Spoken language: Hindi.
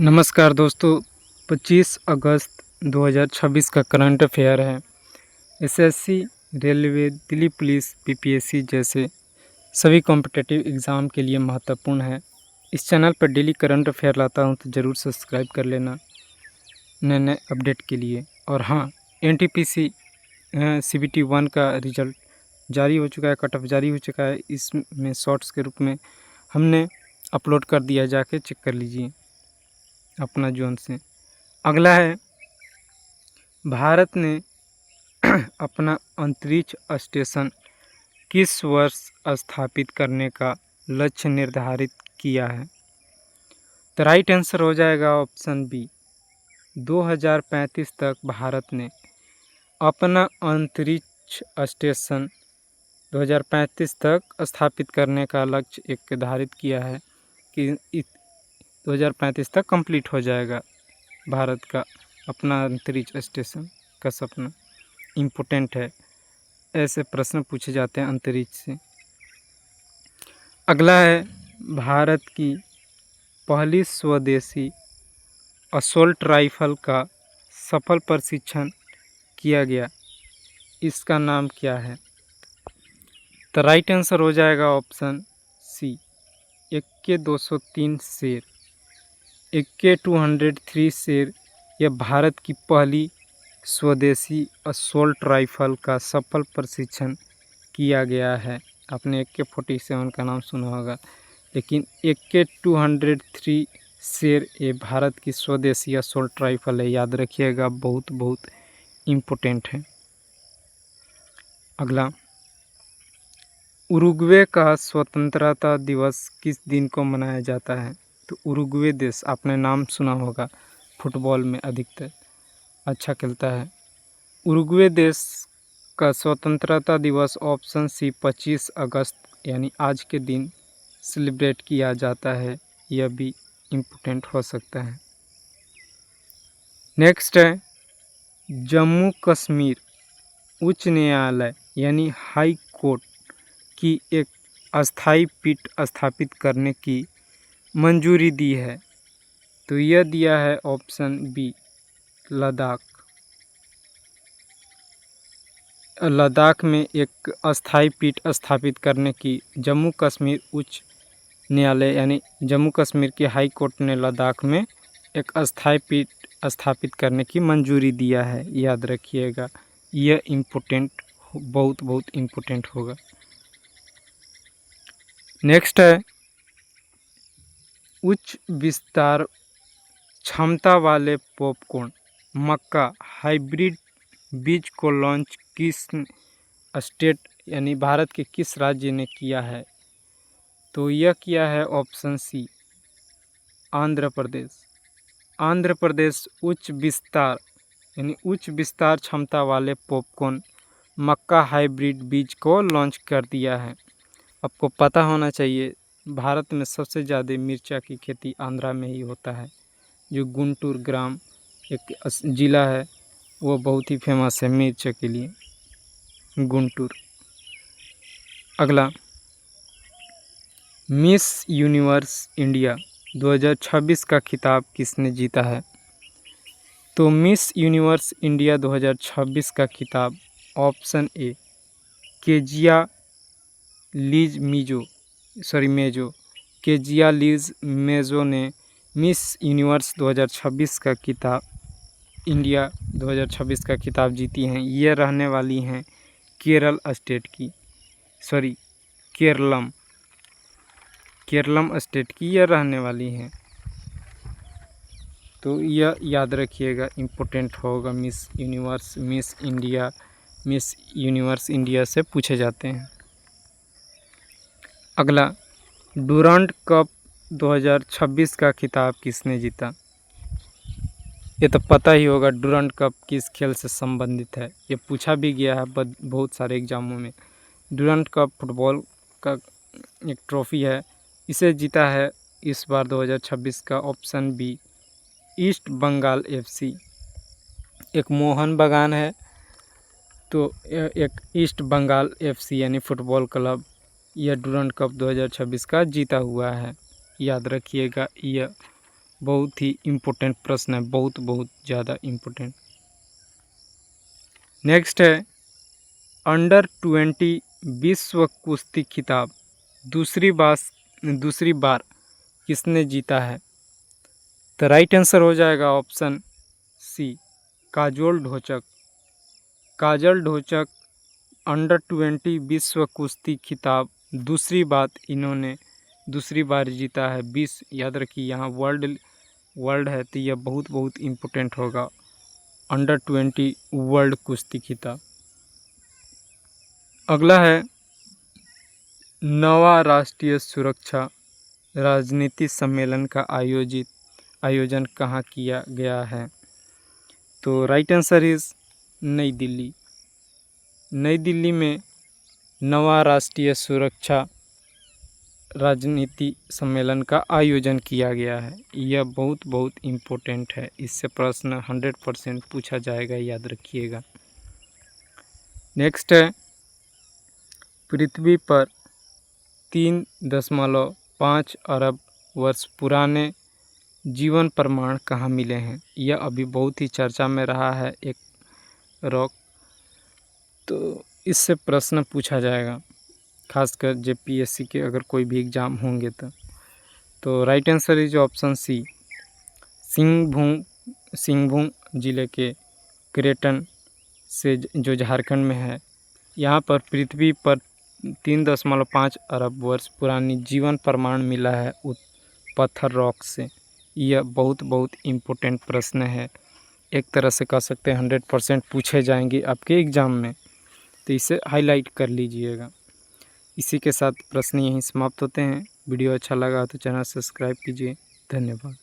नमस्कार दोस्तों, 25 अगस्त 2026 का करंट अफेयर है। SSC, railway, Delhi police, PPSC जैसे सभी कॉम्पिटिटिव एग्ज़ाम के लिए महत्वपूर्ण है। इस चैनल पर डेली करंट अफेयर लाता हूं, तो ज़रूर सब्सक्राइब कर लेना नए नए अपडेट के लिए। और हाँ, एनटीपीसी सीबीटी 1 का रिज़ल्ट जारी हो चुका है, कट ऑफ जारी हो चुका है। इसमें शॉर्ट्स के रूप में हमने अपलोड कर दिया, जाके चेक कर लीजिए अपना जोन से। अगला है, भारत ने अपना अंतरिक्ष स्टेशन किस वर्ष स्थापित करने का लक्ष्य निर्धारित किया है? तो राइट आंसर हो जाएगा ऑप्शन बी। 2035 तक भारत ने अपना अंतरिक्ष स्टेशन 2035 तक स्थापित करने का लक्ष्य एक निर्धारित किया है कि 2035 तक कंप्लीट हो जाएगा भारत का अपना अंतरिक्ष स्टेशन का सपना। इम्पोर्टेंट है, ऐसे प्रश्न पूछे जाते हैं अंतरिक्ष से। अगला है, भारत की पहली स्वदेशी असॉल्ट राइफल का सफल परीक्षण किया गया, इसका नाम क्या है? तो राइट आंसर हो जाएगा ऑप्शन सी, AK-203 शेर। AK-203 शेर यह भारत की पहली स्वदेशी असॉल्ट राइफल का सफल परीक्षण किया गया है। आपने AK-47 का नाम सुना होगा, लेकिन AK-203 शेर ये भारत की स्वदेशी असॉल्ट राइफल है, याद रखिएगा, बहुत बहुत इम्पोर्टेंट है। अगला, उरुग्वे का स्वतंत्रता दिवस किस दिन को मनाया जाता है? तो उरुग्वे देश, आपने नाम सुना होगा, फुटबॉल में अधिकतर अच्छा खेलता है। उरुग्वे देश का स्वतंत्रता दिवस ऑप्शन सी 25 अगस्त यानी आज के दिन सेलिब्रेट किया जाता है, यह भी इम्पोर्टेंट हो सकता है। नेक्स्ट है, जम्मू कश्मीर उच्च न्यायालय यानी हाई कोर्ट की एक अस्थाई पीठ स्थापित करने की मंजूरी दी है, तो यह दिया है ऑप्शन बी, लद्दाख। लद्दाख में एक अस्थाई पीठ स्थापित करने की जम्मू कश्मीर उच्च न्यायालय यानी जम्मू कश्मीर के हाई कोर्ट ने लद्दाख में एक अस्थाई पीठ स्थापित करने की मंजूरी दिया है, याद रखिएगा, यह इम्पोर्टेंट, बहुत बहुत इम्पोर्टेंट होगा। नेक्स्ट है, उच्च विस्तार क्षमता वाले पॉपकॉर्न मक्का हाइब्रिड बीज को लॉन्च किस स्टेट यानी भारत के किस राज्य ने किया है? तो यह किया है ऑप्शन सी, आंध्र प्रदेश। आंध्र प्रदेश उच्च विस्तार यानी उच्च विस्तार क्षमता वाले पॉपकॉर्न मक्का हाइब्रिड बीज को लॉन्च कर दिया है। आपको पता होना चाहिए, भारत में सबसे ज़्यादा मिर्चा की खेती आंध्रा में ही होता है। जो गुंटूर ग्राम एक ज़िला है, वो बहुत ही फेमस है मिर्चा के लिए, गुंटूर। अगला, मिस यूनिवर्स इंडिया 2026 का खिताब किसने जीता है? तो मिस यूनिवर्स इंडिया 2026 का खिताब ऑप्शन ए, केजिया लीज मेजो केजिया लीज मेजो ने मिस यूनिवर्स 2026 का खिताब इंडिया 2026 का खिताब जीती हैं। ये रहने वाली हैं केरल स्टेट की, केरलम स्टेट की ये रहने वाली हैं, तो यह याद रखिएगा, इम्पोर्टेंट होगा। मिस यूनिवर्स इंडिया से पूछे जाते हैं। अगला, डुरांड कप 2026 का खिताब किसने जीता? ये तो पता ही होगा, डुरांड कप किस खेल से संबंधित है, ये पूछा भी गया है बहुत सारे एग्जामों में। डुरांड कप फुटबॉल का एक ट्रॉफी है, इसे जीता है इस बार 2026 का option B, East Bengal FC। एक मोहन बागान है, तो एक ईस्ट बंगाल FC यानी फुटबॉल क्लब यह डुरांड कप 2026 का जीता हुआ है, याद रखिएगा, यह बहुत ही इम्पोर्टेंट प्रश्न है, बहुत ज़्यादा इम्पोर्टेंट। नेक्स्ट है अंडर 20 विश्व कुश्ती खिताब दूसरी बार किसने जीता है? तो राइट आंसर हो जाएगा ऑप्शन सी, काजोल ढोचक अंडर 20 विश्व कुश्ती खिताब दूसरी बार जीता है। 20 याद रखिए, यहाँ वर्ल्ड है तो यह बहुत इम्पोर्टेंट होगा। अंडर 20 वर्ल्ड कुश्ती खिताब। अगला है नवा राष्ट्रीय सुरक्षा राजनीति सम्मेलन का आयोजन कहाँ किया गया है? तो राइट आंसर इज नई दिल्ली। नई दिल्ली में नवा राष्ट्रीय सुरक्षा राजनीति सम्मेलन का आयोजन किया गया है। यह बहुत इम्पोर्टेंट है, इससे प्रश्न 100% पूछा जाएगा, याद रखिएगा। नेक्स्ट है पृथ्वी पर 3.5 अरब वर्ष पुराने जीवन प्रमाण कहाँ मिले हैं? यह अभी बहुत ही चर्चा में रहा है एक रॉक, तो इससे प्रश्न पूछा जाएगा, खासकर जेपीएससी के अगर कोई भी एग्ज़ाम होंगे तो right answer is option C, Singhbhum जिले के क्रेटन से जो झारखंड में है, यहाँ पर पृथ्वी पर 3.5 अरब वर्ष पुरानी जीवन प्रमाण मिला है पत्थर रॉक से। यह बहुत इम्पोर्टेंट प्रश्न है, एक तरह से कह सकते हैं 100% पूछे जाएंगे आपके एग्ज़ाम में, तो इसे हाईलाइट कर लीजिएगा। इसी के साथ प्रश्न यहीं समाप्त होते हैं। वीडियो अच्छा लगा तो चैनल सब्सक्राइब कीजिए। धन्यवाद।